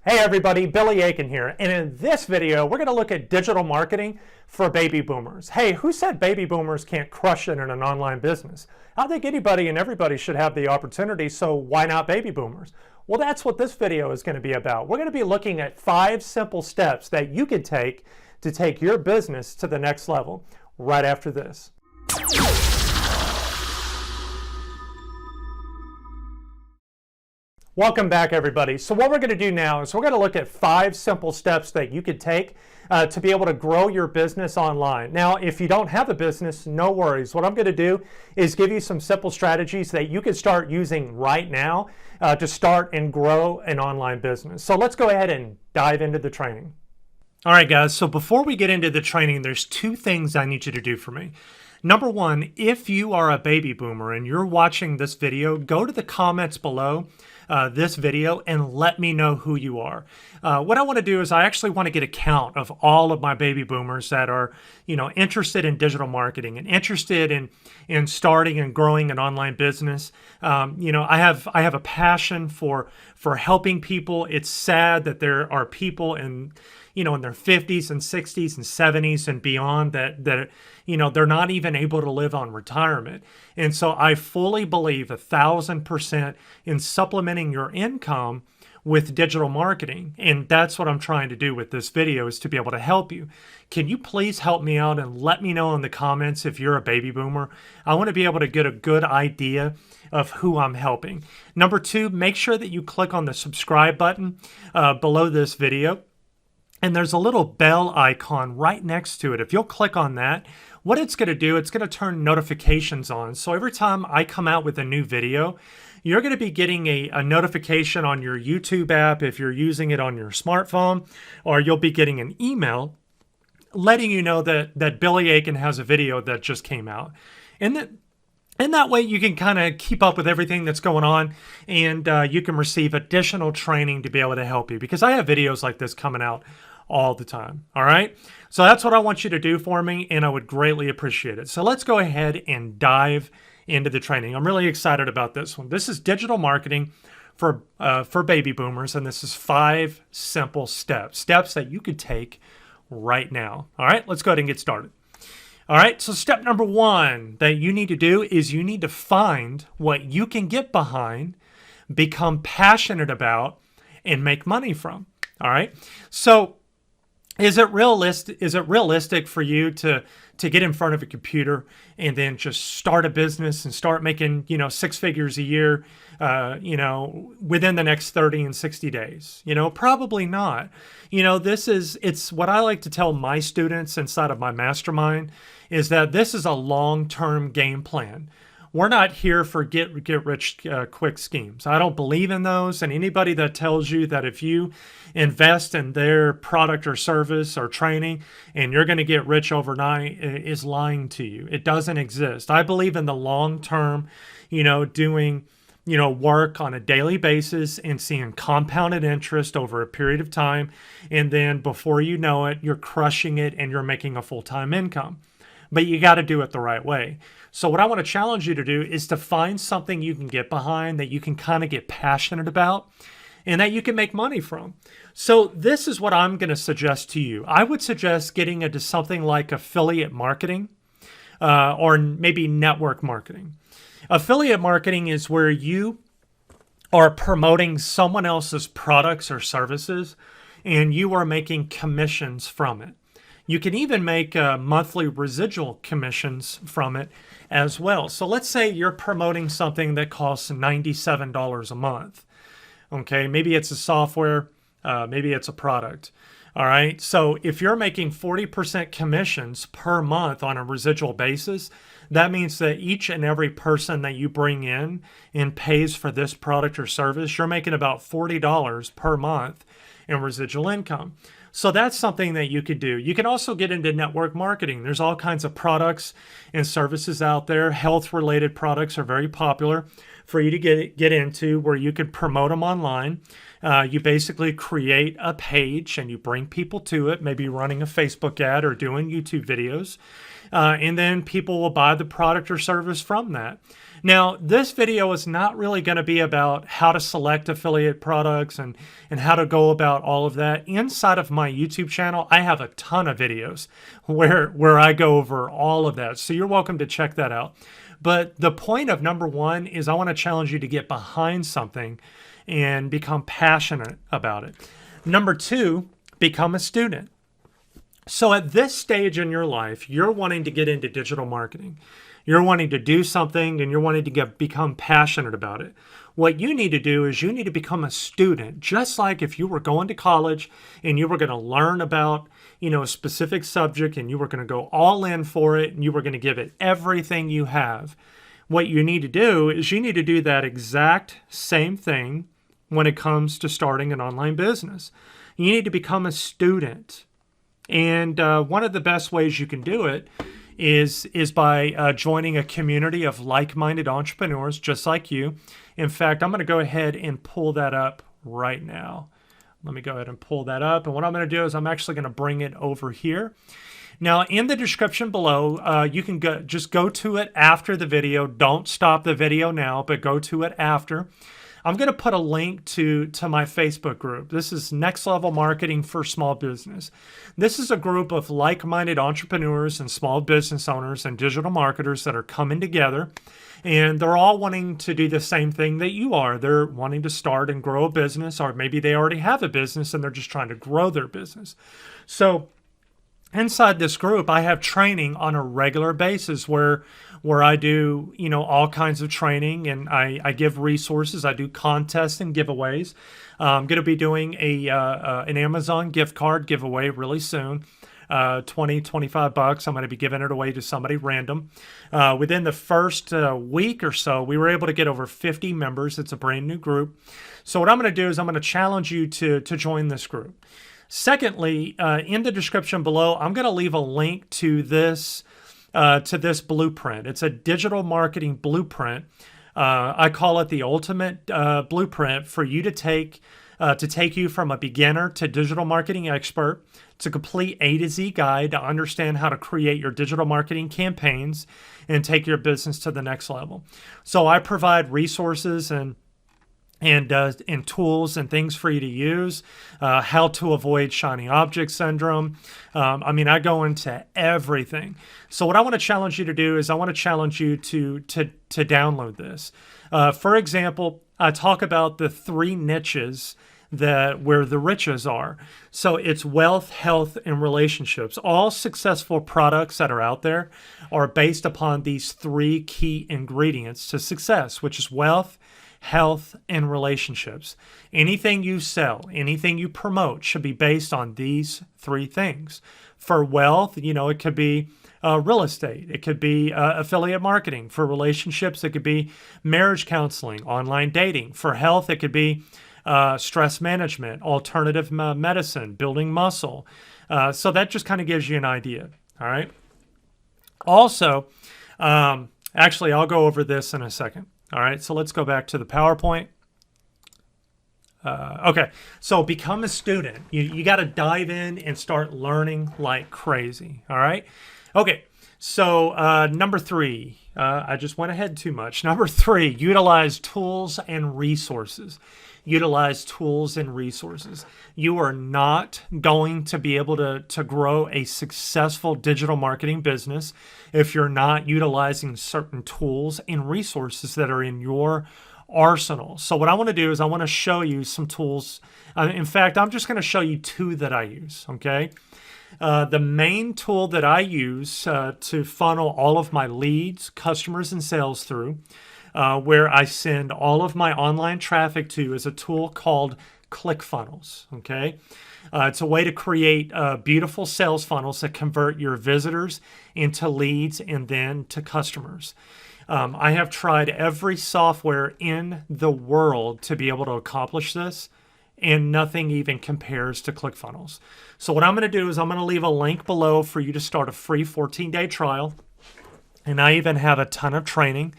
Hey everybody, Billy Aiken here, and in this video we're going to look at digital marketing for baby boomers. Hey, who said baby boomers can't crush it in an online business? I think anybody and everybody should have the opportunity, so why not baby boomers? Well, that's what this video is going to be about. We're going to be looking at 5 simple steps that you can take to take your business to the next level right after this. Welcome back, everybody. So what we're going to do now is we're going to look at 5 simple steps that you could take to be able to grow your business online. Now, if you don't have a business, no worries. What I'm going to do is give you some simple strategies that you can start using right now to start and grow an online business. So let's go ahead and dive into the training. All right, guys. So before we get into the training, there's 2 things I need you to do for me. Number 1, if you are a baby boomer and you're watching this video, go to the comments below this video and let me know who you are. What I want to do is I actually want to get a count of all of my baby boomers that are, interested in digital marketing and interested in starting and growing an online business. I have a passion for helping people. It's sad that there are people in their 50s and 60s and 70s and beyond that they're not even able to live on retirement. And so I fully believe 1,000% in supplementing your income with digital marketing. And that's what I'm trying to do with this video, is to be able to help you. Can you please help me out and let me know in the comments if you're a baby boomer? I want to be able to get a good idea of who I'm helping. Number 2, make sure that you click on the subscribe button below this video. And there's a little bell icon right next to it. If you'll click on that, what it's going to do, it's going to turn notifications on. So every time I come out with a new video, you're going to be getting a notification on your YouTube app if you're using it on your smartphone, or you'll be getting an email letting you know that Billy Aiken has a video that just came out. And that way you can kind of keep up with everything that's going on, and you can receive additional training to be able to help you, because I have videos like this coming out all the time. All right. So that's what I want you to do for me, and I would greatly appreciate it. So let's go ahead and dive into the training. I'm really excited about this one. This is digital marketing for baby boomers, and this is 5 simple steps that you could take right now. All right, let's go ahead and get started. All right, so step number 1 that you need to do is you need to find what you can get behind, become passionate about, and make money from. All right, so is it realistic for you to get in front of a computer and then just start a business and start making 6 figures a year within the next 30 and 60 days? Probably not. It's what I like to tell my students inside of my mastermind, is that this is a long-term game plan. We're not here for get rich quick schemes. I don't believe in those. And anybody that tells you that if you invest in their product or service or training and you're going to get rich overnight is lying to you. It doesn't exist. I believe in the long term, doing work on a daily basis and seeing compounded interest over a period of time. And then before you know it, you're crushing it and you're making a full-time income. But you got to do it the right way. So what I want to challenge you to do is to find something you can get behind, that you can kind of get passionate about, and that you can make money from. So this is what I'm going to suggest to you. I would suggest getting into something like affiliate marketing or maybe network marketing. Affiliate marketing is where you are promoting someone else's products or services, and you are making commissions from it. You can even make monthly residual commissions from it as well. So let's say you're promoting something that costs $97 a month. Okay, maybe it's a software, maybe it's a product. All right, so if you're making 40% commissions per month on a residual basis, that means that each and every person that you bring in and pays for this product or service, you're making about $40 per month in residual income. So that's something that you could do. You can also get into network marketing. There's all kinds of products and services out there. Health-related products are very popular for you to get into, where you could promote them online. You basically create a page and you bring people to it, maybe running a Facebook ad or doing YouTube videos. And then people will buy the product or service from that. Now, this video is not really going to be about how to select affiliate products and how to go about all of that. Inside of my YouTube channel, I have a ton of videos where I go over all of that. So you're welcome to check that out. But the point of number one is I want to challenge you to get behind something and become passionate about it. Number two, become a student. So at this stage in your life, you're wanting to get into digital marketing. You're wanting to do something and you're wanting to become passionate about it. What you need to do is you need to become a student, just like if you were going to college and you were going to learn about, a specific subject and you were going to go all in for it and you were going to give it everything you have. What you need to do is you need to do that exact same thing when it comes to starting an online business. You need to become a student. And one of the best ways you can do it is by joining a community of like-minded entrepreneurs just like you. In fact, I'm going to go ahead and pull that up right now. Let me go ahead and pull that up. And what I'm going to do is I'm actually going to bring it over here. Now, in the description below, you can just go to it after the video. Don't stop the video now, but go to it after. I'm going to put a link to my Facebook group. This is Next Level Marketing for Small Business. This is a group of like-minded entrepreneurs and small business owners and digital marketers that are coming together, and they're all wanting to do the same thing that you are. They're wanting to start and grow a business, or maybe they already have a business and they're just trying to grow their business. So inside this group, I have training on a regular basis where I do, all kinds of training, and I give resources. I do contests and giveaways. I'm going to be doing an Amazon gift card giveaway really soon. $25. I'm going to be giving it away to somebody random. Within the first week or so, we were able to get over 50 members. It's a brand new group. So what I'm going to do is I'm going to challenge you to join this group. Secondly, in the description below, I'm going to leave a link to this blueprint. It's a digital marketing blueprint. I call it the ultimate blueprint for you to take you from a beginner to digital marketing expert. It's a complete A to Z guide to understand how to create your digital marketing campaigns and take your business to the next level. So I provide resources and tools and things for you to use, how to avoid shiny object syndrome. I go into everything. So what I want to challenge you to do is I want to challenge you to download this. For example, I talk about the 3 niches where the riches are. So it's wealth, health, and relationships. All successful products that are out there are based upon these 3 key ingredients to success, which is wealth, health, and relationships. Anything you sell, anything you promote should be based on these 3 things. For wealth, it could be real estate. It could be affiliate marketing. For relationships, it could be marriage counseling, online dating. For health, it could be stress management, alternative medicine, building muscle. So that just kind of gives you an idea. All right. Also, actually, I'll go over this in a second. All right, so let's go back to the PowerPoint. Okay, so become a student. You got to dive in and start learning like crazy. All right. Okay, so number 3, I just went ahead too much. Number 3, utilize tools and resources. Utilize tools and resources. You are not going to be able to grow a successful digital marketing business if you're not utilizing certain tools and resources that are in your arsenal. So what I want to do is I want to show you some tools. In fact, I'm just going to show you 2 that I use, okay? The main tool that I use to funnel all of my leads, customers, and sales through, where I send all of my online traffic to, is a tool called ClickFunnels, okay? It's a way to create beautiful sales funnels that convert your visitors into leads and then to customers. I have tried every software in the world to be able to accomplish this, and nothing even compares to ClickFunnels. So what I'm going to do is I'm going to leave a link below for you to start a free 14-day trial. And I even have a ton of training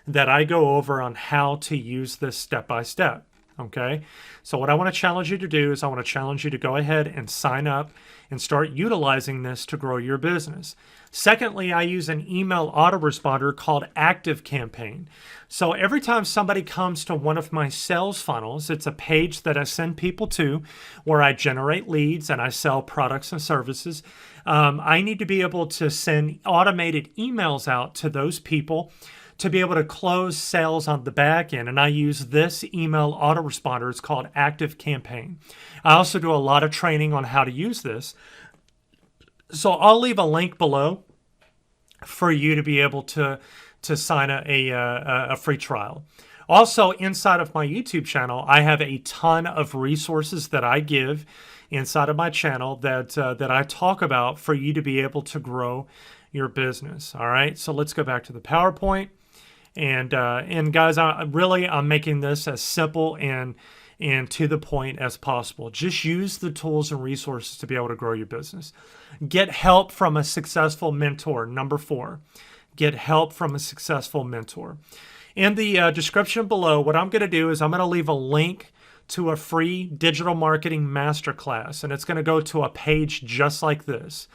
that I go over on how to use this step by step. Okay, so what I want to challenge you to do is I want to challenge you to go ahead and sign up and start utilizing this to grow your business. Secondly, I use an email autoresponder called Active Campaign. So every time somebody comes to one of my sales funnels, it's a page that I send people to where I generate leads and I sell products and services. I need to be able to send automated emails out to those people to be able to close sales on the back end. And I use this email autoresponder. It's called Active Campaign. I also do a lot of training on how to use this. So I'll leave a link below for you to be able to sign a free trial. Also, inside of my YouTube channel, I have a ton of resources that I give inside of my channel that I talk about for you to be able to grow your business. All right, so let's go back to the PowerPoint. And guys, I'm making this as simple and to the point as possible. Just use the tools and resources to be able to grow your business. Get help from a successful mentor. Number 4, get help from a successful mentor. In the description below, what I'm going to do is I'm going to leave a link to a free digital marketing masterclass, and it's going to go to a page just like this.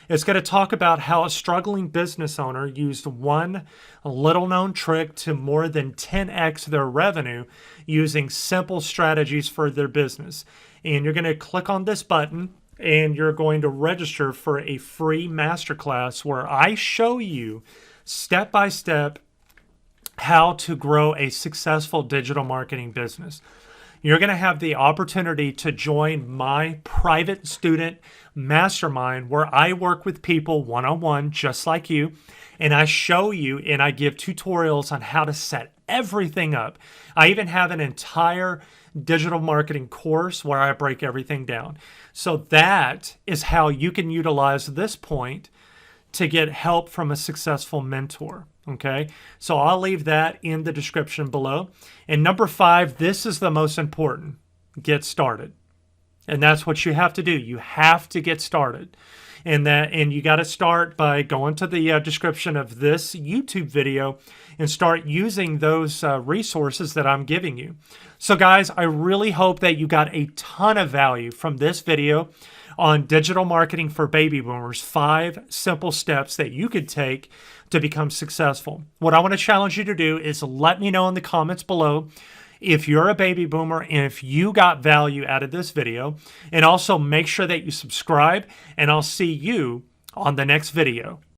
It's going to talk about how a struggling business owner used one little known trick to more than 10x their revenue using simple strategies for their business. And you're going to click on this button and you're going to register for a free masterclass where I show you step by step how to grow a successful digital marketing business. You're going to have the opportunity to join my private student mastermind where I work with people one-on-one just like you, and I show you and I give tutorials on how to set everything up. I even have an entire digital marketing course where I break everything down. So that is how you can utilize this point to get help from a successful mentor. Okay, so I'll leave that in the description below. And number 5, this is the most important. Get started. And that's what you have to do. You have to get started. And you got to start by going to the description of this YouTube video and start using those resources that I'm giving you. So guys, I really hope that you got a ton of value from this video on digital marketing for baby boomers, 5 simple steps that you could take to become successful. What I want to challenge you to do is let me know in the comments below if you're a baby boomer and if you got value out of this video. And also make sure that you subscribe, and I'll see you on the next video.